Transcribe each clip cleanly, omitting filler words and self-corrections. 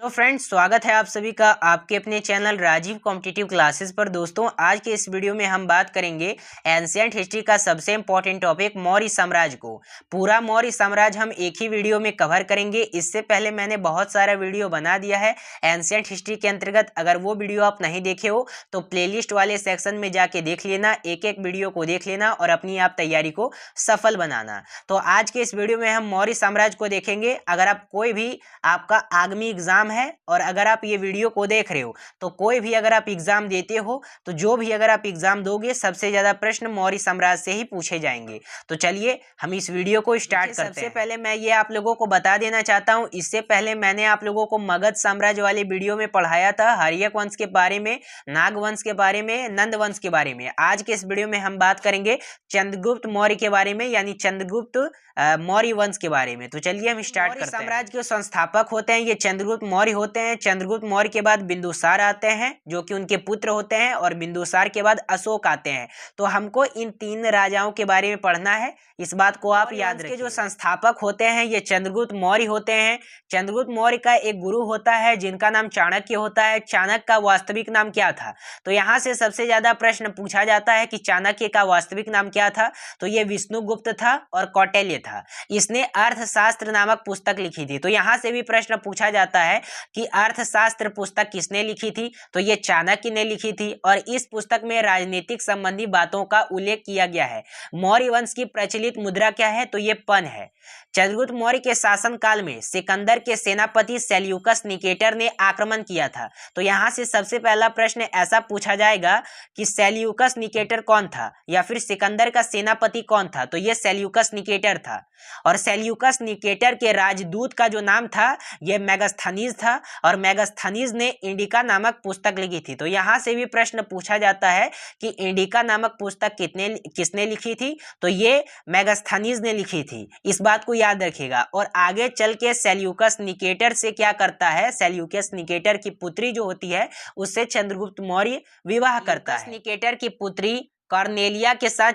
Hello friends, स्वागत है आप सभी का आपके अपने चैनल राजीव कॉम्पिटिटिव क्लासेस पर। दोस्तों, आज के इस वीडियो में हम बात करेंगे एंशिएंट हिस्ट्री का सबसे इम्पोर्टेंट टॉपिक मौर्य साम्राज्य को। पूरा मौर्य साम्राज्य हम एक ही वीडियो में कवर करेंगे। इससे पहले मैंने बहुत सारा वीडियो बना दिया है एंशिएंट हिस्ट्री के अंतर्गत। अगर वो वीडियो आप नहीं देखे हो तो प्लेलिस्ट वाले सेक्शन में जाके देख लेना, एक एक वीडियो को देख लेना और अपनी आप तैयारी को सफल बनाना। तो आज के इस वीडियो में हम मौर्य साम्राज्य को देखेंगे। अगर आप कोई भी आपका आगामी एग्जाम है और अगर आप ये वीडियो को देख रहे हो तो कोई भी अगर आप एग्जाम देते हो तो जो भी अगर आप एग्जाम दोगे सबसे ज्यादा प्रश्न मौर्य साम्राज्य से ही पूछे जाएंगे। तो चलिए हम इस वीडियो को स्टार्ट करते हैं। सबसे पहले मैं ये आप लोगों को बता देना चाहता हूँ, इससे पहले मैंने आप लोगों को मगध साम्राज्य वाले वीडियो में पढ़ाया था हर्यक वंश के बारे में, नाग वंश के बारे में, नंद वंश के बारे में। आज के इस वीडियो में हम बात करेंगे चंद्रगुप्त मौर्य के बारे में, यानी चंद्रगुप्त मौर्य वंश के बारे में। तो चलिए हम स्टार्ट करते हैं। साम्राज्य के संस्थापक होते हैं ये चंद्रगुप्त मौर्य होते हैं। चंद्रगुप्त मौर्य के बाद बिंदुसार आते हैं जो कि उनके पुत्र होते हैं, और बिंदुसार के बाद अशोक आते हैं। तो हमको इन तीन राजाओं के बारे में पढ़ना है, इस बात को आप याद रखिए। जो संस्थापक होते हैं ये चंद्रगुप्त मौर्य होते हैं। चंद्रगुप्त मौर्य का एक गुरु होता है जिनका नाम चाणक्य होता है। चाणक्य का वास्तविक नाम क्या था? तो यहाँ से सबसे ज्यादा प्रश्न पूछा जाता है कि चाणक्य का वास्तविक नाम क्या था। तो ये विष्णुगुप्त था और कौटिल्य था। इसने अर्थशास्त्र नामक पुस्तक लिखी थी। तो यहाँ से भी प्रश्न पूछा जाता है कि अर्थशास्त्र पुस्तक किसने लिखी थी? तो ये चाणक्य ने लिखी थी, और इस पुस्तक में राजनीतिक संबंधी बातों का उल्लेख किया गया है। मौर्य वंश की प्रचलित मुद्रा क्या है? तो ये पन है। चंद्रगुप्त मौर्य के शासन काल में सिकंदर के सेनापति सेल्यूकस निकेटर ने आक्रमण किया था। तो यहाँ से सबसे पहला प्रश्न ऐसा पूछा जाएगा कि सेल्यूकस निकेटर कौन था, या फिर सिकंदर का सेनापति कौन था? तो ये सेल्यूकस निकेटर था। और सेल्यूकस निकेटर के राजदूत का जो नाम था यह मेगास्थनीज था, और मेगास्थनीज ने इंडिका नामक पुस्तक लिखी थी। तो यहाँ से भी प्रश्न पूछा जाता है कि इंडिका नामक पुस्तक किसने लिखी थी? तो ये मेगास्थनीज ने लिखी थी। इस बात को याद रखिएगा। और आगे चल के सेल्यूकस निकेटर से क्या करता है? सेल्यूकस निकेटर की पुत्री जो होती है उससे चंद्रगुप्त मौर्य विवाह करता है। निकेटर की पुत्री कॉर्नेलिया के साथ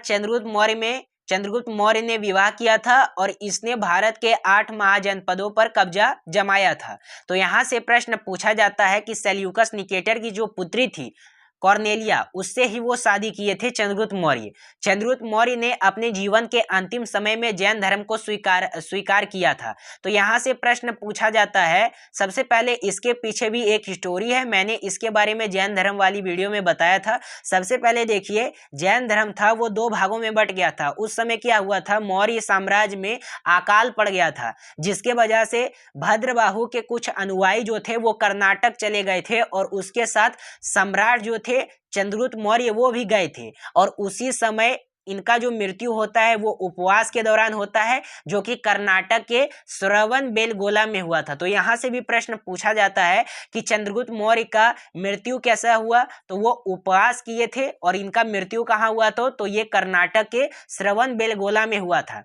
चंद्रगुप्त मौर्य ने विवाह किया था, और इसने भारत के 8 महाजनपदों पर कब्जा जमाया था। तो यहाँ से प्रश्न पूछा जाता है कि सेल्यूकस निकेटर की जो पुत्री थी कॉर्नेलिया, उससे ही वो शादी किए थे चंद्रगुप्त मौर्य। चंद्रगुप्त मौर्य ने अपने जीवन के अंतिम समय में जैन धर्म को स्वीकार किया था। तो यहाँ से प्रश्न पूछा जाता है। सबसे पहले इसके पीछे भी एक स्टोरी है, मैंने इसके बारे में जैन धर्म वाली वीडियो में बताया था। सबसे पहले देखिए, जैन धर्म था वो 2 भागों में बट गया था। उस समय क्या हुआ था? मौर्य साम्राज्य में अकाल पड़ गया था, जिसके वजह से भद्रबाहु के कुछ अनुयायी जो थे वो कर्नाटक चले गए थे, और उसके साथ सम्राट जो थे चंद्रगुप्त मौर्य वो भी गए थे। और उसी समय इनका जो मृत्यु होता है वो उपवास के दौरान होता है, जो कि कर्नाटक के श्रवणबेलगोला में हुआ था। तो यहाँ से भी प्रश्न पूछा जाता है कि चंद्रगुप्त मौर्य का मृत्यु कैसा हुआ? तो वो उपवास किए थे, और इनका मृत्यु कहाँ हुआ था? तो ये कर्नाटक के श्रवणबेलगोला में हुआ था।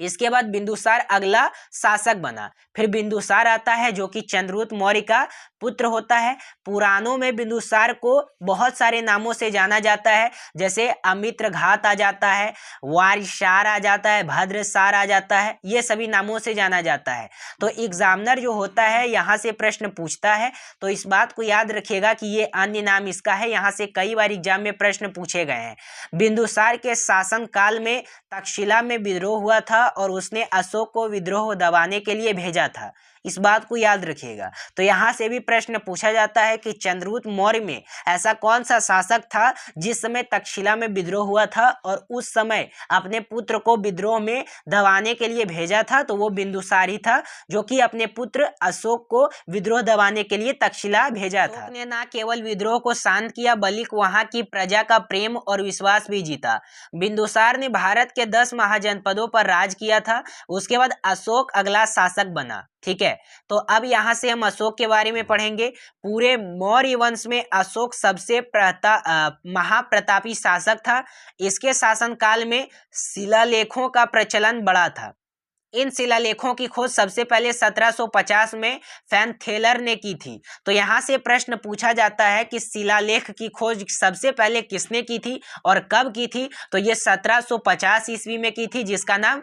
इसके बाद बिंदुसार अगला शासक बना। फिर बिंदुसार आता है जो कि चंद्रगुप्त मौर्य का पुत्र होता है। पुराणों में बिंदुसार को बहुत सारे नामों से जाना जाता है, जैसे अमित्रघात आ जाता है, वारिसार आ जाता है, भद्रसार आ जाता है, ये सभी नामों से जाना जाता है। तो एग्जामिनर जो होता है यहाँ से प्रश्न पूछता है, तो इस बात को याद रखिएगा कि ये अन्य नाम इसका है। यहाँ से कई बार एग्जाम में प्रश्न पूछे गए हैं। बिंदुसार के शासन काल में तक्षशिला में विद्रोह हुआ था, और उसने अशोक को विद्रोह दबाने के लिए भेजा था। इस बात को याद रखिएगा। तो यहाँ से भी प्रश्न पूछा जाता है कि चंद्रगुप्त मौर्य में ऐसा कौन सा शासक था जिस समय तक्षशिला में विद्रोह हुआ था, और उस समय अपने पुत्र को विद्रोह में दबाने के लिए भेजा था? तो वो बिंदुसार ही था, जो कि अपने पुत्र अशोक को विद्रोह दबाने के लिए तक्षशिला भेजा था। अशोक ने न केवल विद्रोह को शांत किया बल्कि वहां की प्रजा का प्रेम और विश्वास भी जीता। बिंदुसार ने भारत के 10 महाजनपदों पर राज किया था। उसके बाद अशोक अगला शासक बना। ठीक है, तो अब यहाँ से हम अशोक के बारे में पढ़ेंगे। पूरे मौर्य वंश में अशोक सबसे महाप्रतापी शासक था। इसके शासनकाल में शिलालेखों का प्रचलन बड़ा था। इन शिलालेखों की खोज सबसे पहले 1750 में फैनथेलर ने की थी। तो यहाँ से प्रश्न पूछा जाता है कि शिलालेख की खोज सबसे पहले किसने की थी और कब की थी। तो ये 1750 ईस्वी में की थी, जिसका नाम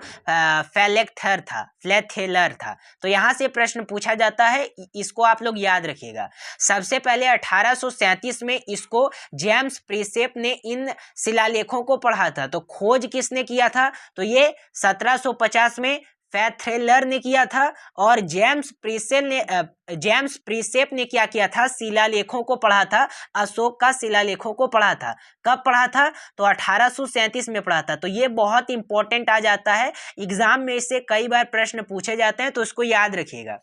फ्लैथेलर था। तो यहाँ से प्रश्न पूछा जाता है, इसको आप लोग याद रखिएगा। सबसे पहले 1837 में इसको जेम्स प्रिसेप ने इन शिलालेखों को पढ़ा था। तो खोज किसने किया था? तो ये 1750 में फैथेलर ने किया था और जेम्स प्रिसेप ने क्या किया था? शिलालेखों को पढ़ा था, अशोक का शिलालेखों को पढ़ा था। कब पढ़ा था? तो 1837 में पढ़ा था। तो ये बहुत इंपॉर्टेंट आ जाता है एग्जाम में, इससे कई बार प्रश्न पूछे जाते हैं, तो इसको याद रखिएगा।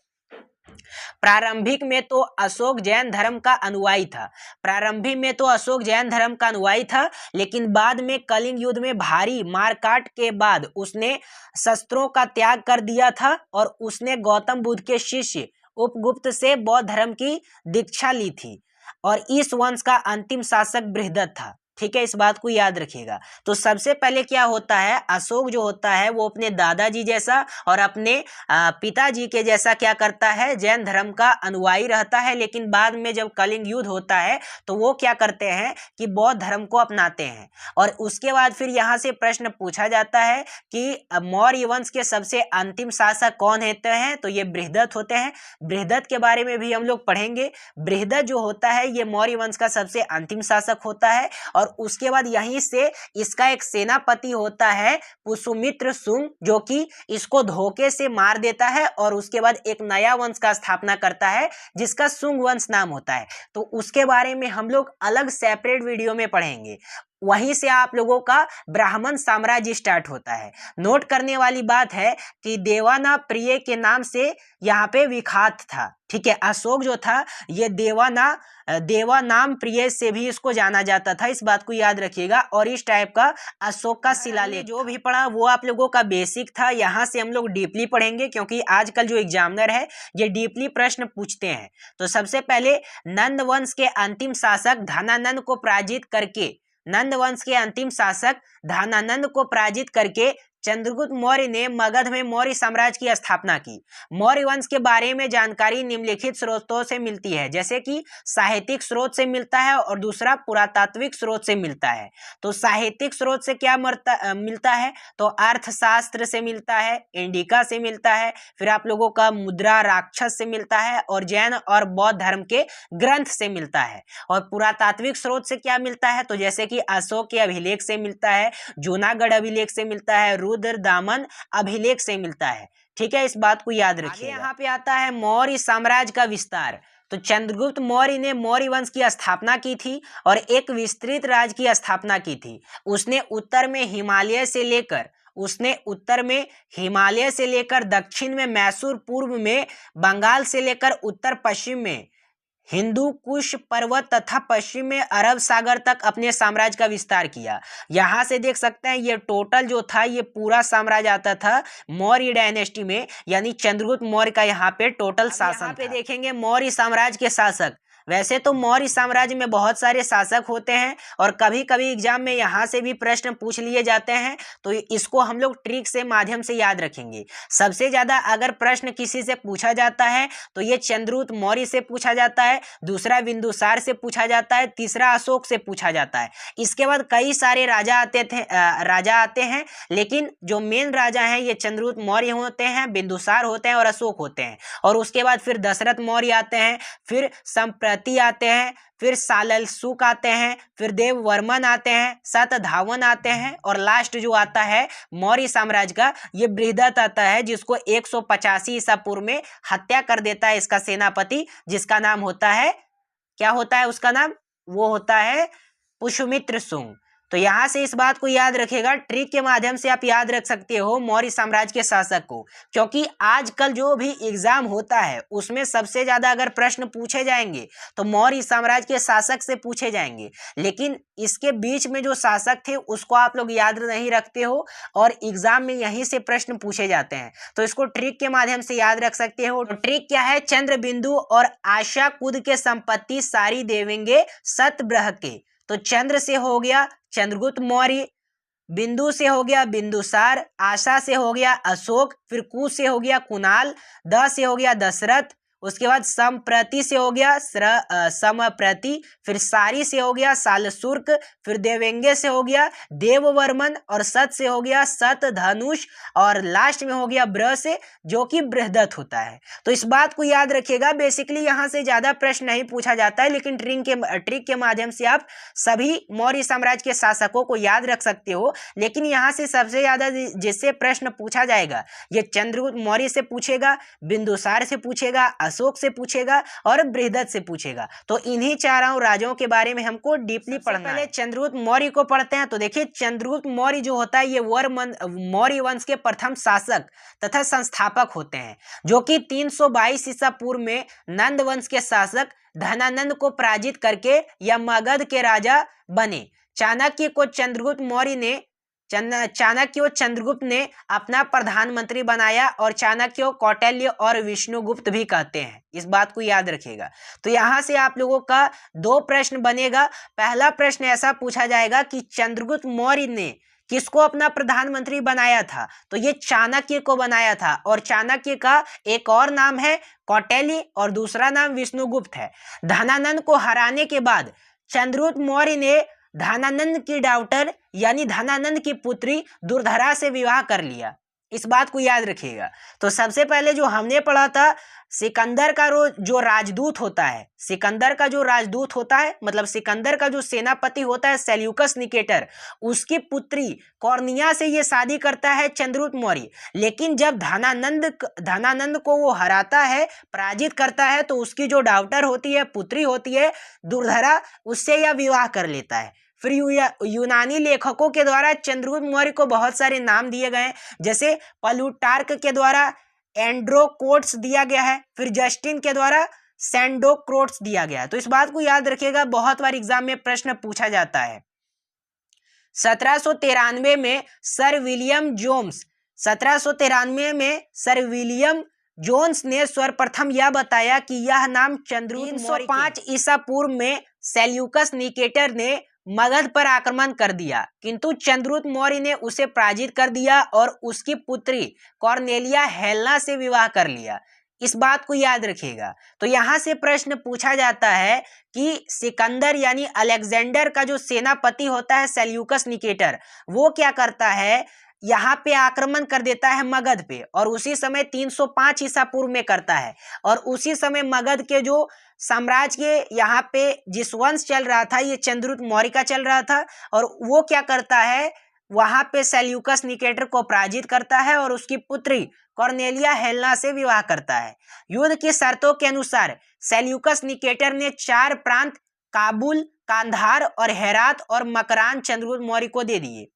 प्रारंभिक में तो अशोक जैन धर्म का अनुयायी था। प्रारंभिक में तो अशोक जैन धर्म का अनुयायी था, लेकिन बाद में कलिंग युद्ध में भारी मारकाट के बाद उसने शस्त्रों का त्याग कर दिया था और उसने गौतम बुद्ध के शिष्य उपगुप्त से बौद्ध धर्म की दीक्षा ली थी और इस वंश का अंतिम शासक बृहदत्त था। ठीक है, इस बात को याद रखिएगा। तो सबसे पहले क्या होता है, अशोक जो होता है वो अपने दादाजी जैसा और अपने पिताजी के जैसा क्या करता है? जैन धर्म का अनुयायी रहता है, लेकिन बाद में जब कलिंग युद्ध होता है तो वो क्या करते हैं कि बौद्ध धर्म को अपनाते हैं। और उसके बाद फिर यहाँ से प्रश्न पूछा जाता है कि मौर्य वंश के सबसे अंतिम शासक कौन होते हैं? तो ये बृहदत्त होते हैं। बृहदत्त के बारे में भी हम लोग पढ़ेंगे। बृहदत्त जो होता है ये मौर्य वंश का सबसे अंतिम शासक होता है और उसके बाद यहीं से इसका एक सेनापति होता है पुष्यमित्र शुंग, जो कि इसको धोखे से मार देता है और उसके बाद एक नया वंश का स्थापना करता है जिसका शुंग वंश नाम होता है। तो उसके बारे में हम लोग अलग सेपरेट वीडियो में पढ़ेंगे। वहीं से आप लोगों का ब्राह्मण साम्राज्य स्टार्ट होता है। नोट करने वाली बात है कि देवाना प्रिय के नाम से यहाँ पे विख्यात था। ठीक है, अशोक जो था ये देवानाम प्रिय से भी इसको जाना जाता था, इस बात को याद रखिएगा। और इस टाइप का अशोक का शिलालेख जो भी पढ़ा वो आप लोगों का बेसिक था। यहाँ से हम लोग डीपली पढ़ेंगे क्योंकि आजकल जो एग्जामिनर है ये डीपली प्रश्न पूछते हैं। तो सबसे पहले नंद वंश के अंतिम शासक धनानंद को पराजित करके चंद्रगुप्त मौर्य ने मगध में मौर्य साम्राज्य की स्थापना की। मौर्य वंश के बारे में जानकारी निम्नलिखित स्रोतों से मिलती है, जैसे कि साहित्यिक स्रोत से मिलता है और दूसरा पुरातात्विक स्रोत से मिलता है। तो साहित्यिक स्रोत से क्या मिलता है? तो अर्थशास्त्र से मिलता है, इंडिका से मिलता है, फिर आप लोगों का मुद्रा राक्षस से मिलता है और जैन और बौद्ध धर्म के ग्रंथ से मिलता है। और पुरातात्विक स्रोत से क्या मिलता है? तो जैसे कि अशोक के अभिलेख से मिलता है, जूनागढ़ अभिलेख से मिलता है, रुद्र दामन अभिलेख से मिलता है। ठीक है, इस बात को याद रखिए। यहाँ पे आता है मौर्य साम्राज्य का विस्तार। तो चंद्रगुप्त मौर्य ने मौर्य वंश की स्थापना की थी और एक विस्तृत राज्य की स्थापना की थी। उसने उत्तर में हिमालय से लेकर दक्षिण में मैसूर, पूर्व में बंगाल से लेकर उत्तर पश्चिम में हिंदू कुश पर्वत तथा पश्चिम में अरब सागर तक अपने साम्राज्य का विस्तार किया। यहाँ से देख सकते हैं ये टोटल जो था ये पूरा साम्राज्य आता था मौर्य डायनेस्टी में, यानी चंद्रगुप्त मौर्य का यहाँ पे टोटल शासन। यहाँ पे देखेंगे मौर्य साम्राज्य के शासक। वैसे तो मौर्य साम्राज्य में बहुत सारे शासक होते हैं और कभी कभी एग्जाम में यहाँ से भी प्रश्न पूछ लिए जाते हैं, तो इसको हम लोग ट्रिक से माध्यम से याद रखेंगे। सबसे ज्यादा अगर प्रश्न किसी से पूछा जाता है तो ये चंद्रगुप्त मौर्य से पूछा जाता है, दूसरा बिंदुसार से पूछा जाता है, तीसरा अशोक से पूछा जाता है। इसके बाद कई सारे राजा आते हैं, लेकिन जो मेन राजा हैं ये चंद्रगुप्त मौर्य होते हैं, बिंदुसार होते हैं और अशोक होते हैं। और उसके बाद फिर दशरथ मौर्य आते हैं, फिर आते हैं, फिर साललशुक आते हैं, फिर देववर्मन आते हैं, सातधावन आते हैं और लास्ट जो आता है मौर्य साम्राज्य का ये बृहदत्त आता है, जिसको 185 ईसा पूर्व में हत्या कर देता है इसका सेनापति, जिसका नाम होता है, क्या होता है उसका नाम? वो होता है पुष्यमित्र शुंग। तो यहाँ से इस बात को याद रखिएगा, ट्रिक के माध्यम से आप याद रख सकते हो मौर्य साम्राज्य के शासक को, क्योंकि आजकल जो भी एग्जाम होता है उसमें सबसे ज्यादा अगर प्रश्न पूछे जाएंगे तो मौर्य साम्राज्य के शासक से पूछे जाएंगे, लेकिन इसके बीच में जो शासक थे उसको आप लोग याद नहीं रखते हो और एग्जाम में यहीं से प्रश्न पूछे जाते हैं। तो इसको ट्रिक के माध्यम से याद रख सकते हो। तो ट्रिक क्या है? चंद्र बिंदु और आशा कुद के संपत्ति सारी देवेंगे सतब्रह के। तो चंद्र से हो गया चंद्रगुप्त मौर्य, बिंदु से हो गया बिंदुसार, आशा से हो गया अशोक, फिर कु से हो गया कुणाल, द से हो गया दशरथ, उसके बाद समप्रति से हो गया समप्रति, फिर सारी से हो गया सालशुल्क, फिर देवेंगे से हो गया देववर्मन, और सत से हो गया सतधनुष, और लास्ट में हो गया ब्र से, जो कि बृहदत्त होता है। तो इस बात को याद रखिएगा। बेसिकली यहाँ से ज्यादा प्रश्न नहीं पूछा जाता है, लेकिन ट्रिक के माध्यम से आप सभी मौर्य साम्राज्य के शासकों को याद रख सकते हो। लेकिन यहाँ से सबसे ज्यादा जिससे प्रश्न पूछा जाएगा ये चंद्रगुप्त मौर्य से पूछेगा, बिंदुसार से पूछेगा, अशोक से पूछेगा और बृहदत्त से पूछेगा। तो इन्हीं चारों राजाओं के बारे में हमको डीपली पढ़ना है। पहले चंद्रगुप्त मौर्य को पढ़ते हैं। तो देखिए चंद्रगुप्त मौर्य जो होता है ये मौर्य वंश के प्रथम शासक तथा संस्थापक होते हैं, जो कि 322 ईसा पूर्व में नंद वंश के शासक धनानंद को पराजित करके या मगध के राजा बने। चाणक्य को चंद्रगुप्त ने अपना प्रधानमंत्री बनाया, और चाणक्य को कौटिल्य और विष्णुगुप्त भी कहते हैं। इस बात को याद रखिएगा। तो यहाँ से आप लोगों का 2 प्रश्न बनेगा। पहला प्रश्न ऐसा पूछा जाएगा कि चंद्रगुप्त मौर्य ने किसको अपना प्रधानमंत्री बनाया था? तो ये चाणक्य को बनाया था, और चाणक्य का एक और नाम है कौटिल्य और दूसरा नाम विष्णुगुप्त है। धनानंद को हराने के बाद चंद्रगुप्त मौर्य ने धनानंद की डॉटर यानी धनानंद की पुत्री दुर्धरा से विवाह कर लिया। इस बात को याद रखिएगा। तो सबसे पहले जो हमने पढ़ा था सिकंदर का जो राजदूत होता है, सिकंदर का जो राजदूत होता है मतलब सिकंदर का जो सेनापति होता है सेल्यूकस निकेटर, उसकी पुत्री कौर्निया से ये शादी करता है चंद्रगुप्त मौर्य। लेकिन जब धनानंद को वो हराता है, पराजित करता है, तो उसकी जो डॉटर होती है, पुत्री होती है दुर्धरा, उससे यह विवाह कर लेता है। फिर यूनानी लेखकों के द्वारा चंद्रगुप्त मौर्य को बहुत सारे नाम दिए गए, जैसे प्लूटार्क के द्वारा एंड्रोकोट्स दिया गया है, फिर जस्टिन के द्वारा सैंडोक्रोट्स दिया गया है। तो इस बात को याद रखिएगा, बहुत बार एग्जाम में प्रश्न पूछा जाता है। 1793 में सर विलियम जोन्स ने सर्वप्रथम यह बताया कि यह नाम चंद्रगुप्त मौर्य 305 ईसा पूर्व में सेल्यूकस निकेटर ने मगध पर आक्रमण कर दिया, किंतु चंद्रगुप्त मौर्य ने उसे पराजित कर दिया और उसकी पुत्री कॉर्नेलिया हेलेना से विवाह कर लिया। इस बात को याद रखिएगा। तो यहाँ से प्रश्न पूछा जाता है कि सिकंदर यानी अलेक्जेंडर का जो सेनापति होता है सेल्यूकस निकेटर, वो क्या करता है, यहाँ पे आक्रमण कर देता है मगध पे, और उसी समय 305 ईसा पूर्व में करता है। और उसी समय मगध के जो साम्राज्य के यहाँ पे जिस वंश चल रहा था, ये चंद्रगुप्त मौर्य का चल रहा था, और वो क्या करता है, वहां पे सेल्यूकस निकेटर को पराजित करता है और उसकी पुत्री कॉर्नेलिया हेलेना से विवाह करता है। युद्ध की शर्तों के अनुसार सेल्यूकस निकेटर ने 4 प्रांत काबुल, कांधार और हेरात और मकरान चंद्रगुप्त मौर्य को दे दिए।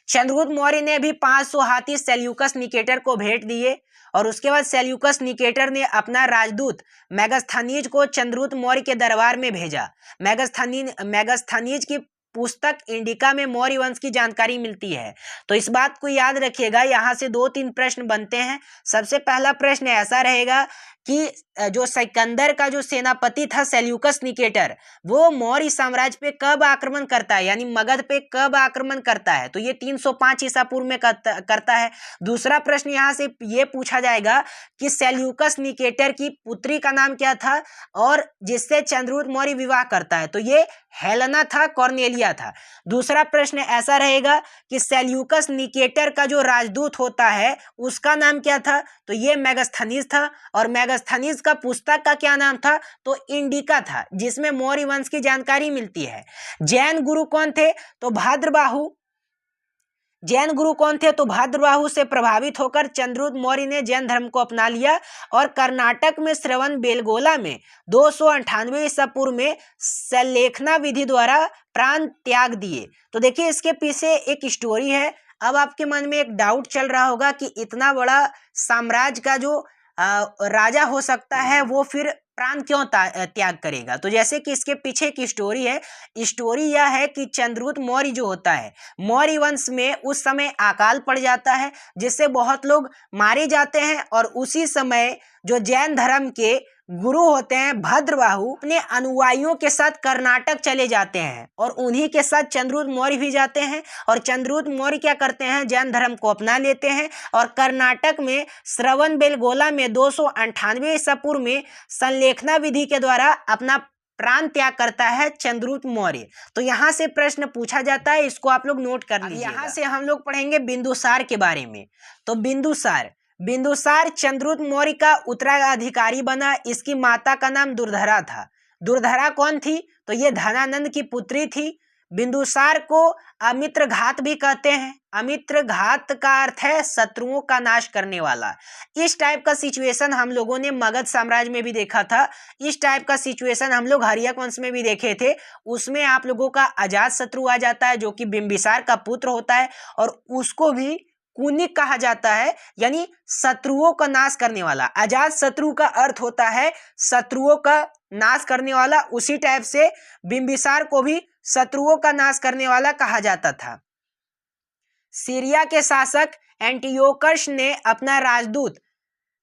चंद्रगुप्त मौर्य ने भी 500 हाथी सेल्यूकस निकेटर को भेंट दिए, और उसके बाद सेल्यूकस निकेटर ने अपना राजदूत मेगास्थनीज को चंद्रगुप्त मौर्य के दरबार में भेजा। मेगास्थनीज की पुस्तक इंडिका में मौर्य वंश की जानकारी मिलती है। तो इस बात को याद रखिएगा, यहाँ से 2-3 प्रश्न बनते हैं। सबसे पहला प्रश्न ऐसा रहेगा कि जो सिकंदर का जो सेनापति था सेल्यूकस निकेटर, वो मौर्य साम्राज्य पे कब आक्रमण करता है, यानी मगध पे कब आक्रमण करता है? तो ये 305 ईसा पूर्व में करता है। दूसरा प्रश्न यहाँ से ये पूछा जाएगा कि सेल्यूकस निकेटर की पुत्री का नाम क्या था और जिससे चंद्रगुप्त मौर्य विवाह करता है? तो ये हेलेना था, कॉर्नेलिया था। दूसरा प्रश्न ऐसा रहेगा कि सेल्यूकस निकेटर का जो राजदूत होता है उसका नाम क्या था? तो ये मेगास्थनीज था, और मेगास्थनीज का पुस्तक का क्या नाम था? तो इंडिका था, जिसमें मौर्य वंश की जानकारी मिलती है। जैन गुरु कौन थे? तो भाद्रबाहु से प्रभावित होकर चंद्रगुप्त मौर्य ने जैन धर्म को अपना लिया, और कर्नाटक में श्रवण बेलगोला में 298 ईसा पूर्व में सलेखना विधि द्वारा प्राण त्याग दिए। तो देखिए इसके पीछे एक स्टोरी है। अब आपके मन में एक डाउट चल रहा होगा कि इतना बड़ा साम्राज्य का जो राजा हो सकता है वो फिर प्राण क्यों त्याग करेगा? तो जैसे कि इसके पीछे की स्टोरी है। स्टोरी यह है कि चंद्रगुप्त मौर्य जो होता है, मौर्य वंश में उस समय अकाल पड़ जाता है, जिससे बहुत लोग मारे जाते हैं, और उसी समय जो जैन धर्म के गुरु होते हैं भद्रबाहु अपने अनुयायियों के साथ कर्नाटक चले जाते हैं और उन्हीं के साथ चंद्रगुप्त मौर्य भी जाते हैं। और चंद्रगुप्त मौर्य क्या करते हैं, जैन धर्म को अपना लेते हैं और कर्नाटक में श्रवणबेलगोला में 298 ईसा पूर्व में संलेखना विधि के द्वारा अपना प्राण त्याग करता है चंद्रगुप्त मौर्य। तो यहाँ से प्रश्न पूछा जाता है, इसको आप लोग नोट कर लीजिए। यहाँ से हम लोग पढ़ेंगे बिंदुसार के बारे में। तो बिंदुसार चंद्रगुप्त मौर्य का उत्तराधिकारी बना। इसकी माता का नाम दुर्धरा था। दुर्धरा कौन थी, तो ये धनानंद की पुत्री थी। बिंदुसार को अमित्र घात भी कहते हैं। अमित्र घात का अर्थ है शत्रुओं का नाश करने वाला। इस टाइप का सिचुएशन हम लोगों ने मगध साम्राज्य में भी देखा था। इस टाइप का सिचुएशन हम लोग हर्यक वंश में भी देखे थे। उसमें आप लोगों का अजात शत्रु आ जाता है जो कि बिंबिसार का पुत्र होता है और उसको भी कुनिक कहा जाता है, यानी शत्रुओं का नाश करने वाला। अजात शत्रु का अर्थ होता है शत्रुओं का नाश करने वाला। उसी टाइप से बिंबिसार को भी शत्रुओं का नाश करने वाला कहा जाता था। सीरिया के शासक एंटियोकस ने अपना राजदूत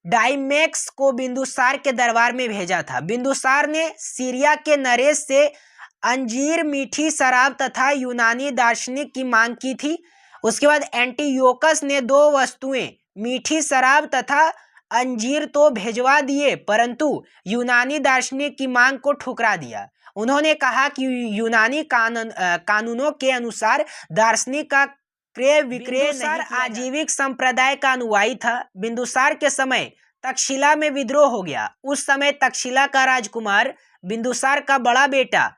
डाइमेक्स को बिंदुसार के दरबार में भेजा था। बिंदुसार ने सीरिया के नरेश से अंजीर, मीठी शराब तथा यूनानी दार्शनिक की मांग की थी। उसके बाद एंटियोकस ने 2 वस्तुएं, मीठी शराब तथा अंजीर तो भेजवा दिए, परंतु यूनानी दार्शनिक की मांग को ठुकरा दिया। उन्होंने कहा कि यूनानी कानूनों के अनुसार दार्शनिक का क्रय विक्रय नहीं। आजीविक संप्रदाय का अनुयायी था। बिंदुसार के समय तक्षशिला में विद्रोह हो गया। उस समय तक्षशिला का राजकुमार बिंदुसार का बड़ा बेटा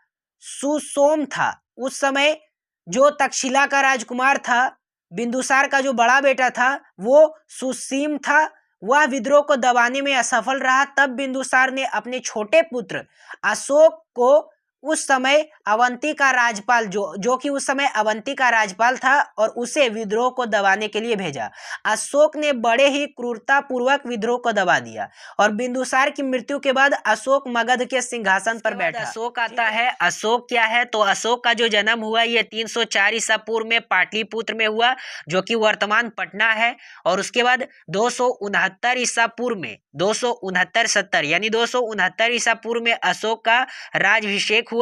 सुसोम था। उस समय जो तक्षशिला का राजकुमार था, बिंदुसार का जो बड़ा बेटा था वो सुसीम था। वह विद्रोह को दबाने में असफल रहा। तब बिंदुसार ने अपने छोटे पुत्र अशोक को उस समय अवंती का राजपाल जो कि उस समय अवंती का राजपाल था और उसे विद्रोह को दबाने के लिए भेजा। अशोक ने बड़े ही क्रूरता पूर्वक विद्रोह को दबा दिया और बिंदुसार की मृत्यु के बाद अशोक मगध के सिंहासन पर बैठा। अशोक आता है। अशोक क्या है, तो अशोक का जो जन्म हुआ ये 304 ईसा पूर्व में पाटलिपुत्र में हुआ, जो कि वर्तमान पटना है। और उसके बाद 269 ईसा पूर्व में 269-70 यानी 269 ईसा पूर्व में अशोक का राजाभिषेक हुआ।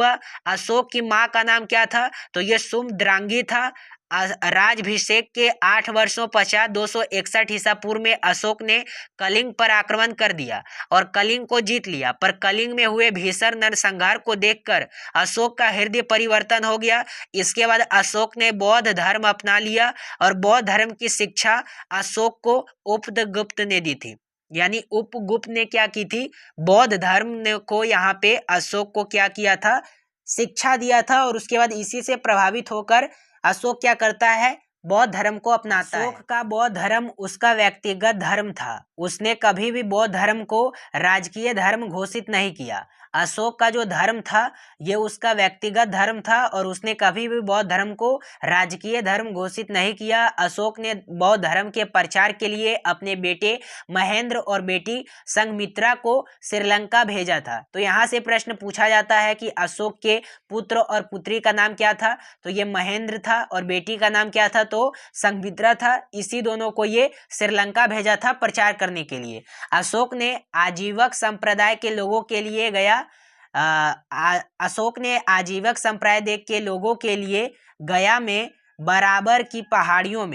अशोक की मां का नाम क्या था, तो ये सुमद्रांगी था। राजाभिषेक के 8 वर्षों पश्चात 261 ईसा पूर्व में अशोक ने कलिंग पर आक्रमण कर दिया और कलिंग को जीत लिया। पर कलिंग में हुए भीषण नरसंहार को देखकर अशोक का हृदय परिवर्तन हो गया। इसके बाद अशोक ने बौद्ध धर्म अपना लिया और बौद्ध धर्म की शिक्षा अशोक को उपगुप्त ने दी थी। यानी उपगुप्त ने क्या की थी, बौद्ध धर्म को यहाँ पे अशोक को क्या किया था, शिक्षा दिया था। और उसके बाद इसी से प्रभावित होकर अशोक क्या करता है, बौद्ध धर्म को अपनाता है। अशोक का बौद्ध धर्म उसका व्यक्तिगत धर्म था। उसने कभी भी बौद्ध धर्म को राजकीय धर्म घोषित नहीं किया। अशोक का जो धर्म था ये उसका व्यक्तिगत धर्म था और उसने कभी भी बौद्ध धर्म को राजकीय धर्म घोषित नहीं किया। अशोक ने बौद्ध धर्म के प्रचार के लिए अपने बेटे महेंद्र और बेटी संघमित्रा को श्रीलंका भेजा था। तो यहाँ से प्रश्न पूछा जाता है कि अशोक के पुत्र और पुत्री का नाम क्या था, तो ये महेंद्र था और बेटी का नाम क्या था, तो संघमित्रा था। इसी दोनों को ये श्रीलंका भेजा था प्रचार करने के लिए। अशोक ने आजीवक संप्रदाय के लोगों के लिए गया। अशोक ने आजीवक संप्रदाय के लोगों के लिए गया में बराबर की पहाड़ियों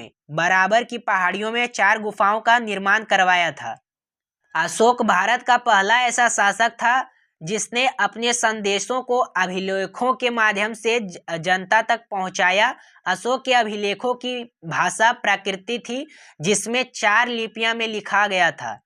में 4 गुफाओं का निर्माण करवाया था। अशोक भारत का पहला ऐसा शासक था जिसने अपने संदेशों को अभिलेखों के माध्यम से जनता तक पहुंचाया। अशोक के अभिलेखों की भाषा प्राकृतिक थी जिसमें 4 लिपियां में लिखा गया था।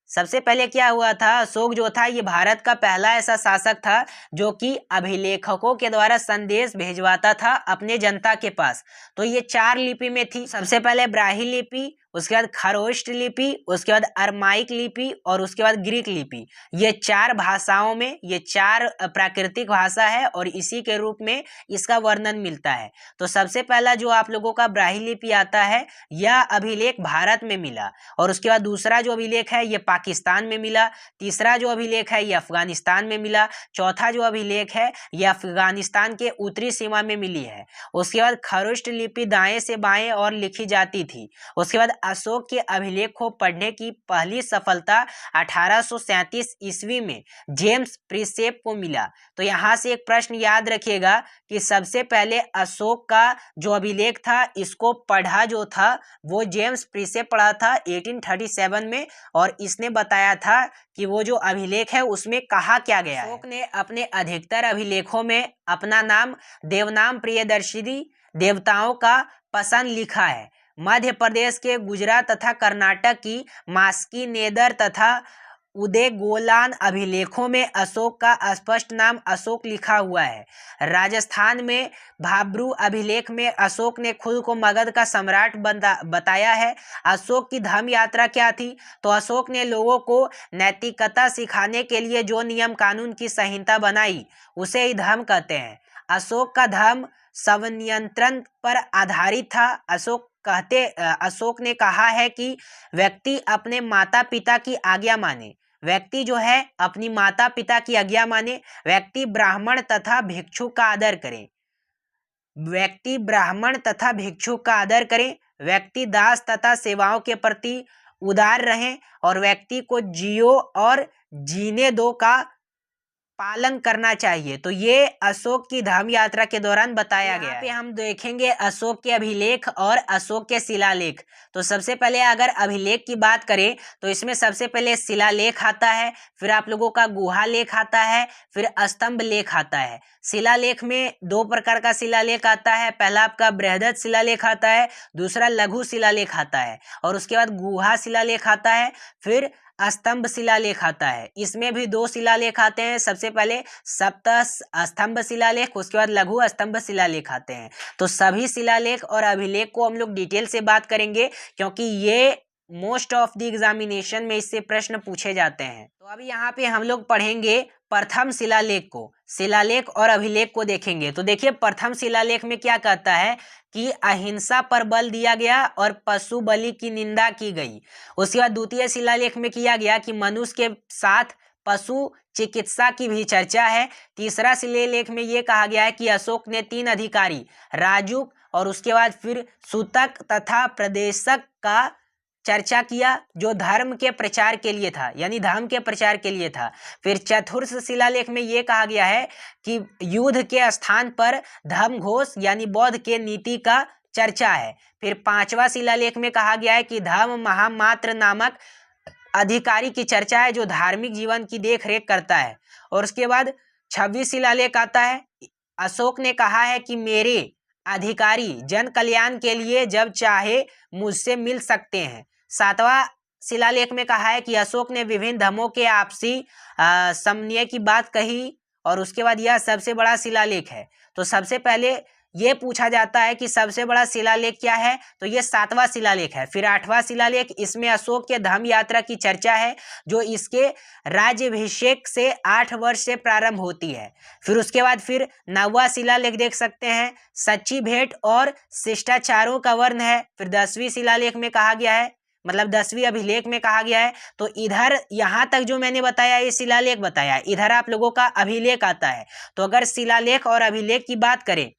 सबसे पहले क्या हुआ था, अशोक जो था ये भारत का पहला ऐसा शासक था जो कि अभिलेखकों के द्वारा संदेश भेजवाता था अपने जनता के पास। तो ये 4 लिपि में थी। सबसे पहले ब्राह्मी लिपि, उसके बाद खरोष्ट लिपि, उसके बाद अरमाइक लिपि और उसके बाद ग्रीक लिपि। ये 4 भाषाओं में ये 4 प्राकृतिक भाषा है और इसी के रूप में इसका वर्णन मिलता है। तो सबसे पहला जो आप लोगों का ब्राह्मी लिपि आता है यह अभिलेख भारत में मिला और उसके बाद दूसरा जो अभिलेख है ये पाकिस्तान में मिला। तीसरा जो अभिलेख है ये अफगानिस्तान में मिला। चौथा जो अभिलेख है ये अफगानिस्तान के उत्तरी सीमा में मिली है। उसके बाद खरोष्ट लिपि दाएं से बाएं और लिखी जाती थी। उसके बाद अशोक के अभिलेख को पढ़ने की पहली सफलता 1837 ईस्वी में जेम्स प्रिंसेप को मिला। तो यहाँ से एक प्रश्न याद रखिएगा कि सबसे पहले अशोक का जो अभिलेख था इसको पढ़ा जो था वो जेम्स प्रिंसेप पढ़ा था 1837 में, और इसने बताया था कि वो जो अभिलेख है उसमें कहा क्या गया है। अशोक ने अपने अधिकतर अभिलेखों में अपना नाम देवनाम प्रियदर्शिनी देवताओं का पसंद लिखा है। मध्य प्रदेश के गुजरात तथा कर्नाटक की मास्की नेदर तथा उदेगोलान अभिलेखों में अशोक का स्पष्ट नाम अशोक लिखा हुआ है। राजस्थान में भाब्रू अभिलेख में अशोक ने खुद को मगध का सम्राट बताया है। अशोक की धर्म यात्रा क्या थी? तो अशोक ने लोगों को नैतिकता सिखाने के लिए जो नियम कानून की संहिता बनाई उसे ही धर्म कहते हैं। अशोक का धर्म स्वनियंत्रण पर आधारित था। अशोक ने कहा है कि व्यक्ति अपने माता पिता की आज्ञा माने। व्यक्ति जो है अपनी माता पिता की आज्ञा माने। व्यक्ति ब्राह्मण तथा भिक्षु का आदर करे। व्यक्ति ब्राह्मण तथा भिक्षु का आदर करे। व्यक्ति दास तथा सेवाओं के प्रति उदार रहे और व्यक्ति को जियो और जीने दो का पालन करना चाहिए। तो ये अशोक की धर्म यात्रा के दौरान बताया गया है। यहाँ पे हम देखेंगे अशोक के अभिलेख और अशोक के शिलालेख। तो सबसे पहले अगर अभिलेख की बात करें तो इसमें सबसे पहले शिलालेख आता है, फिर आप लोगों का गुहा लेख आता है, फिर स्तंभ लेख आता है। शिलालेख में दो प्रकार का शिलालेख आता है। पहला आपका बृहदत शिलालेख आता है, दूसरा लघु शिलालेख आता है, और उसके बाद गुहा शिलालेख आता है, फिर स्तंभ शिलालेख आता है। इसमें भी दो शिलालेख आते हैं। सबसे पहले सप्त स्तंभ शिलालेख, उसके बाद लघु स्तंभ शिलालेख आते हैं। तो सभी शिलालेख और अभिलेख को हम लोग डिटेल से बात करेंगे क्योंकि ये मोस्ट ऑफ द एग्जामिनेशन में इससे प्रश्न पूछे जाते हैं। तो अभी यहाँ पे हम लोग पढ़ेंगे प्रथम शिलालेख को। शिलालेख और अभिलेख को देखेंगे तो देखिए प्रथम शिलालेख में क्या कहता है कि अहिंसा पर बल दिया गया और पशु बलि की निंदा की गई। उसके बाद द्वितीय शिलालेख में किया गया कि मनुष्य के साथ पशु चिकित्सा की भी चर्चा है। तीसरा शिलालेख में ये कहा गया है कि अशोक ने 3 अधिकारी राजुक और उसके बाद फिर सूतक तथा प्रदेशक का चर्चा किया जो धर्म के प्रचार के लिए था, यानी धर्म के प्रचार के लिए था। फिर चतुर्थ शिलालेख में ये कहा गया है कि युद्ध के स्थान पर धर्म घोष यानी बौद्ध के नीति का चर्चा है। फिर 5वां शिलालेख में कहा गया है कि धर्म महामात्र नामक अधिकारी की चर्चा है जो धार्मिक जीवन की देखरेख करता है। और उसके बाद 26 शिलालेख आता है। अशोक ने कहा है कि मेरे अधिकारी जन कल्याण के लिए जब चाहे मुझसे मिल सकते हैं। 7वां शिलालेख में कहा है कि अशोक ने विभिन्न धर्मों के आपसी समन्वय की बात कही, और उसके बाद यह सबसे बड़ा शिलालेख है। तो सबसे पहले ये पूछा जाता है कि सबसे बड़ा शिलालेख क्या है, तो ये 7वां शिलालेख है। फिर 8वां शिलालेख, इसमें अशोक के धर्म यात्रा की चर्चा है जो इसके राज्याभिषेक से 8 वर्ष से प्रारंभ होती है। फिर उसके बाद फिर 9वां शिलालेख देख सकते हैं, सच्ची भेंट और शिष्टाचारों का वर्ण है। फिर 10वीं शिलालेख में कहा गया है, मतलब 10वीं अभिलेख में कहा गया है। तो इधर यहाँ तक जो मैंने बताया ये शिलालेख बताया, इधर आप लोगों का अभिलेख आता है। तो अगर शिलालेख और अभिलेख की बात करें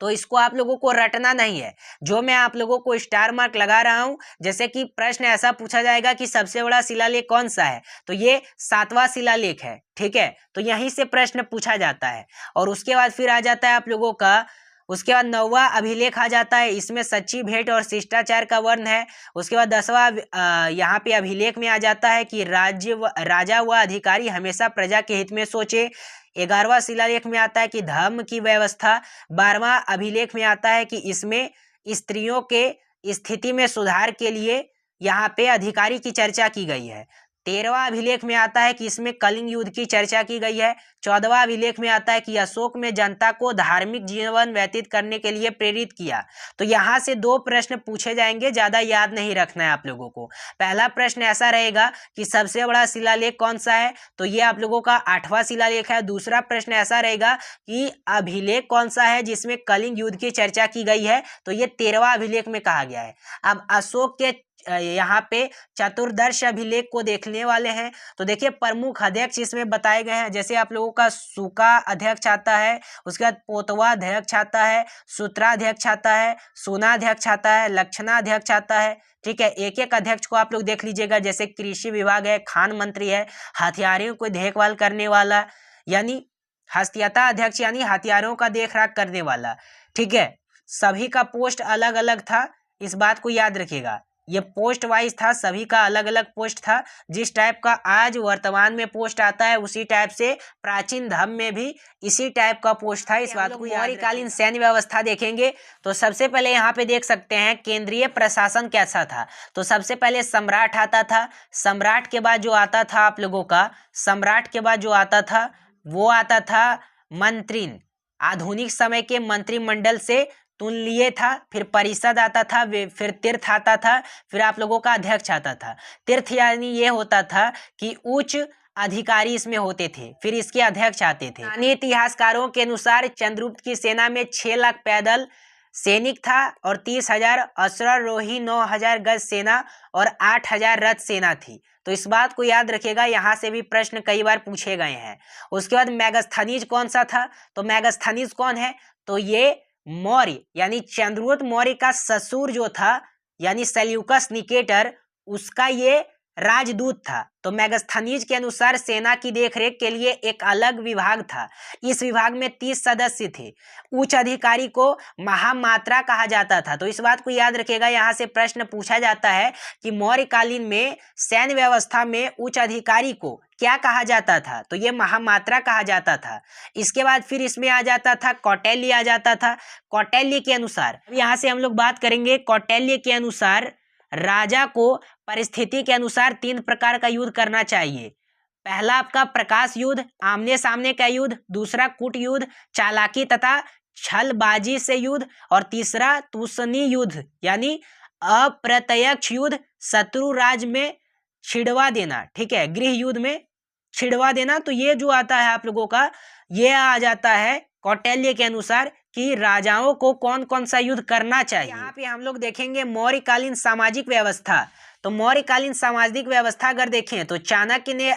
तो इसको आप लोगों को रटना नहीं है। जो मैं आप लोगों को स्टार मार्क लगा रहा हूं, जैसे कि प्रश्न ऐसा पूछा जाएगा कि सबसे बड़ा शिलालेख कौन सा है, तो ये 7वां शिलालेख है। ठीक है, तो यहीं से प्रश्न पूछा जाता है। और उसके बाद फिर आ जाता है आप लोगों का, उसके बाद 9वां अभिलेख आ जाता है। इसमें सच्ची भेंट और शिष्टाचार का वर्ण है। उसके बाद 10वां यहाँ पे अभिलेख में आ जाता है कि राजा व अधिकारी हमेशा प्रजा के हित में सोचे। 11वां शिलालेख में आता है कि धर्म की व्यवस्था। 12वां अभिलेख में आता है कि इसमें स्त्रियों के स्थिति में सुधार के लिए यहाँ पे अधिकारी की चर्चा की गई है। 13वां अभिलेख में आता है कि इसमें कलिंग युद्ध की चर्चा की गई है। 14वां अभिलेख में आता है कि अशोक में जनता को धार्मिक जीवन व्यतीत करने के लिए प्रेरित किया। तो यहाँ से 2 प्रश्न पूछे जाएंगे, ज्यादा याद नहीं रखना है आप लोगों को। पहला प्रश्न ऐसा रहेगा कि सबसे बड़ा शिलालेख कौन सा है, तो ये आप लोगों का 8वां शिलालेख है। दूसरा प्रश्न ऐसा रहेगा कि अभिलेख कौन सा है जिसमें कलिंग युद्ध की चर्चा की गई है, तो ये 13वां अभिलेख में कहा गया है। अब अशोक के यहाँ पे चतुर्दश अभिलेख को देखने वाले हैं। तो देखिए प्रमुख अध्यक्ष इसमें बताए गए हैं, जैसे आप लोगों का सूका अध्यक्ष आता है, उसके बाद पोतवा अध्यक्ष आता है, सूत्राध्यक्ष आता है, सोनाध्यक्ष आता है, लक्षणाध्यक्ष आता है। ठीक है, एक एक अध्यक्ष को आप लोग देख लीजिएगा, जैसे कृषि विभाग है, खान मंत्री है, हथियारों को देखभाल करने वाला यानी हस्तियता अध्यक्ष यानी हथियारों का देखरेख करने वाला। ठीक है, सभी का पोस्ट अलग अलग था, इस बात को याद रखिएगा, ये पोस्ट वाइज था, सभी का अलग अलग पोस्ट था। जिस टाइप का आज वर्तमान में पोस्ट आता है उसी टाइप से प्राचीन धर्म में भी इसी टाइप का पोस्ट था, इस बात को। मौर्यकालीन सैन्य व्यवस्था देखेंगे तो सबसे पहले यहाँ पे देख सकते हैं केंद्रीय प्रशासन कैसा था। तो सबसे पहले सम्राट आता था, सम्राट के बाद जो आता था आप लोगों का, सम्राट के बाद जो आता था वो आता था मंत्रीन, आधुनिक समय के मंत्रिमंडल से तुलनीय था। फिर परिषद आता था, फिर तीर्थ आता था, फिर आप लोगों का अध्यक्ष आता था। तीर्थ यानी ये होता था कि उच्च अधिकारी इसमें होते थे, फिर इसके अध्यक्ष आते थे। स्थानीय इतिहासकारों के अनुसार चंद्रगुप्त की सेना में 6 लाख पैदल सैनिक था और 30,000 अश्वारोही, 9,000 गज सेना और 8,000 रथ सेना थी। तो इस बात को याद रखिएगा, यहाँ से भी प्रश्न कई बार पूछे गए हैं। उसके बाद मेगास्थनीज कौन सा था, तो मेगास्थनीज कौन है, तो ये मौर्य यानी चंद्रगुप्त मौर्य का ससुर जो था यानी सेल्यूकस निकेटर, उसका ये राजदूत था। तो मेगास्थनीज के अनुसार सेना की देखरेख के लिए एक अलग विभाग था। इस विभाग में 30 सदस्य थे। उच्च अधिकारी को महामात्रा कहा जाता था। तो इस बात को याद रखिएगा, यहाँ से प्रश्न पूछा जाता है कि मौर्यकालीन में सैन्य व्यवस्था में उच्च अधिकारी को क्या कहा जाता था, तो ये महामात्रा कहा जाता था। इसके बाद फिर इसमें आ जाता था कौटिल्य आ जाता था। कौटिल्य के अनुसार, यहाँ से हम लोग बात करेंगे, कौटिल्य के अनुसार राजा को परिस्थिति के अनुसार 3 प्रकार का युद्ध करना चाहिए। पहला आपका प्रकाश युद्ध, आमने सामने का युद्ध, दूसरा कूट युद्ध, चालाकी तथा छलबाजी से युद्ध, और तीसरा तूसनी युद्ध यानी अप्रत्यक्ष युद्ध, शत्रु राज्य में छिड़वा देना। ठीक है, गृह युद्ध में छिड़वा देना। तो ये जो आता है आप लोगों का, ये आ जाता है कौटिल्य के अनुसार कि राजाओं को कौन कौन सा युद्ध करना चाहिए। यहाँ पे हम लोग देखेंगे मौर्यकालीन सामाजिक व्यवस्था। तो मौर्यकालीन सामाजिक व्यवस्था अगर देखें तो चाणक्य ने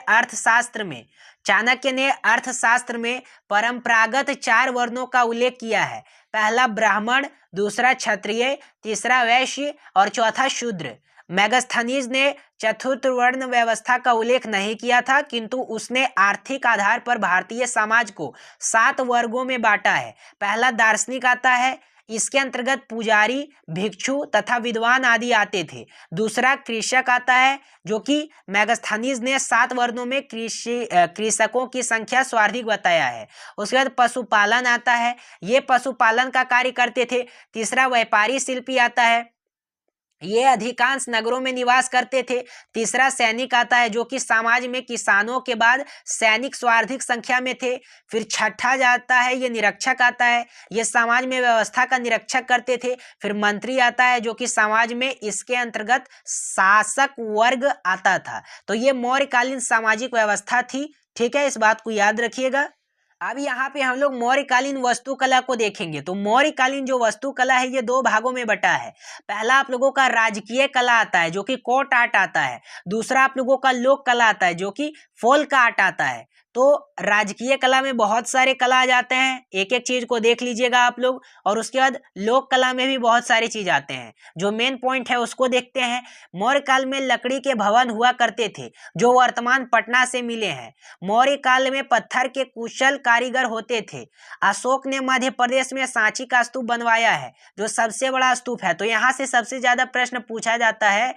अर्थशास्त्र में परंपरागत 4 वर्णों का उल्लेख किया है। पहला ब्राह्मण, दूसरा क्षत्रिय, तीसरा वैश्य और चौथा शूद्र। मेगास्थनीज ने चतुर्थ वर्ण व्यवस्था का उल्लेख नहीं किया था, किंतु उसने आर्थिक आधार पर भारतीय समाज को 7 वर्गों में बांटा है। पहला दार्शनिक आता है, इसके अंतर्गत पुजारी, भिक्षु तथा विद्वान आदि आते थे। दूसरा कृषक आता है, जो कि मेगास्थनीज ने 7 वर्णों में कृषकों की संख्या सर्वाधिक बताया है। उसके बाद पशुपालन आता है, ये पशुपालन का कार्य करते थे। तीसरा व्यापारी शिल्पी आता है, ये अधिकांश नगरों में निवास करते थे। तीसरा सैनिक आता है, जो कि समाज में किसानों के बाद सैनिक सर्वाधिक संख्या में थे। फिर छठा जाता है, ये निरीक्षक आता है, ये समाज में व्यवस्था का निरीक्षक करते थे। फिर मंत्री आता है, जो कि समाज में इसके अंतर्गत शासक वर्ग आता था। तो ये मौर्यकालीन सामाजिक व्यवस्था थी। ठीक है, इस बात को याद रखिएगा। अब यहाँ पे हम लोग मौर्यकालीन वास्तुकला को देखेंगे। तो मौर्यकालीन जो वास्तुकला है ये 2 भागों में बटा है। पहला आप लोगों का राजकीय कला आता है, जो कि कोर्ट आर्ट आता है। दूसरा आप लोगों का लोक कला आता है, जो कि फोल्क आर्ट आता है। तो राजकीय कला में बहुत सारे कला आ जाते हैं, एक एक चीज को देख लीजिएगा आप लोग। और उसके बाद लोक कला में भी बहुत सारी चीज आते हैं। जो मेन पॉइंट है उसको देखते हैं। मौर्य काल में लकड़ी के भवन हुआ करते थे, जो वर्तमान पटना से मिले हैं। मौर्य काल में पत्थर के कुशल कारीगर होते थे। अशोक ने मध्य प्रदेश में सांची का स्तूप बनवाया है, जो सबसे बड़ा स्तूप है। तो यहाँ से सबसे ज्यादा प्रश्न पूछा जाता है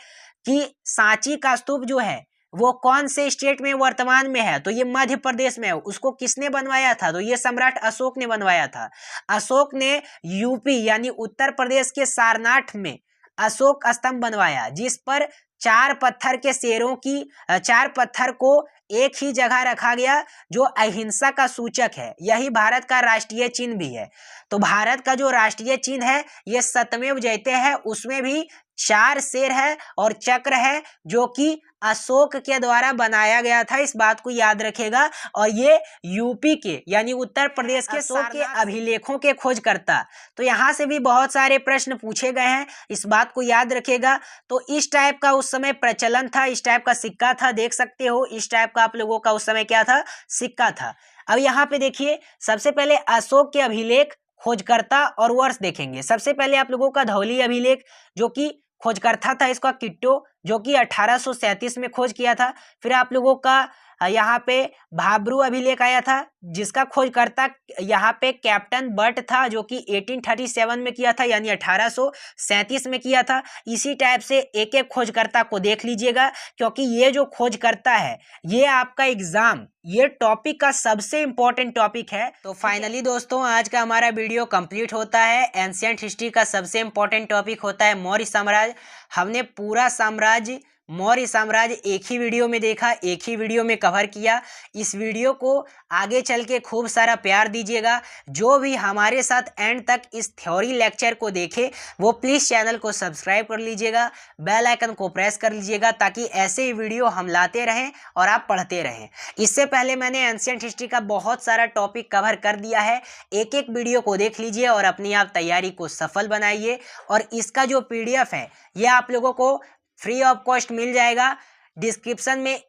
कि सांची का स्तूप जो है वो कौन से स्टेट में वर्तमान में है, तो ये मध्य प्रदेश में है। उसको किसने बनवाया था, तो ये सम्राट अशोक ने बनवाया था। अशोक ने यूपी यानी उत्तर प्रदेश के सारनाथ में अशोक स्तंभ बनवाया, जिस पर 4 पत्थर के शेरों की 4 पत्थर को एक ही जगह रखा गया, जो अहिंसा का सूचक है। यही भारत का राष्ट्रीय चिन्ह भी है। तो भारत का जो राष्ट्रीय चिन्ह है ये सत्यमेव जयते है, उसमें भी 4 शेर है और चक्र है, जो कि अशोक के द्वारा बनाया गया था, इस बात को याद रखेगा। और ये यूपी के यानी उत्तर प्रदेश के अशोक के अभिलेखों के खोजकर्ता। तो यहाँ से भी बहुत सारे प्रश्न पूछे गए हैं, इस बात को याद रखेगा। तो इस टाइप का उस समय प्रचलन था, इस टाइप का सिक्का था, देख सकते हो इस टाइप का आप लोगों का उस समय क्या था, सिक्का था। अब यहाँ पे देखिए, सबसे पहले अशोक के अभिलेख, खोजकर्ता और वर्ष देखेंगे। सबसे पहले आप लोगों का धौली अभिलेख, जो कि खोजकर्ता था इसका किट्टो, जो कि 1837 में खोज किया था। फिर आप लोगों का यहाँ पे भाब्रू अभिलेख आया था, जिसका खोजकर्ता यहाँ पे कैप्टन बट था, जो कि 1837 में किया था, यानी 1837 में किया था। इसी टाइप से एक एक खोजकर्ता को देख लीजिएगा, क्योंकि ये जो खोजकर्ता है ये आपका एग्जाम, ये टॉपिक का सबसे इंपॉर्टेंट टॉपिक है। तो फाइनली दोस्तों, आज का हमारा वीडियो कंप्लीट होता है। एंशिएंट हिस्ट्री का सबसे इंपॉर्टेंट टॉपिक होता है मौर्य साम्राज्य। हमने पूरा साम्राज्य, मौर्य साम्राज्य एक ही वीडियो में देखा, एक ही वीडियो में कवर किया। इस वीडियो को आगे चल के खूब सारा प्यार दीजिएगा। जो भी हमारे साथ एंड तक इस थ्योरी लेक्चर को देखे वो प्लीज़ चैनल को सब्सक्राइब कर लीजिएगा, बेल आइकन को प्रेस कर लीजिएगा, ताकि ऐसे ही वीडियो हम लाते रहें और आप पढ़ते रहें। इससे पहले मैंने एंशिएंट हिस्ट्री का बहुत सारा टॉपिक कवर कर दिया है, एक एक वीडियो को देख लीजिए और अपनी आप तैयारी को सफल बनाइए। और इसका जो PDF है ये आप लोगों को फ्री ऑफ कॉस्ट मिल जाएगा। डिस्क्रिप्शन में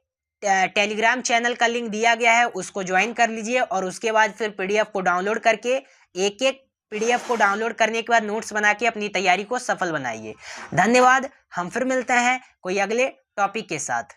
टेलीग्राम चैनल का लिंक दिया गया है, उसको ज्वाइन कर लीजिए और उसके बाद फिर PDF को डाउनलोड करके, एक एक PDF को डाउनलोड करने के बाद नोट्स बना के अपनी तैयारी को सफल बनाइए। धन्यवाद। हम फिर मिलते हैं कोई अगले टॉपिक के साथ।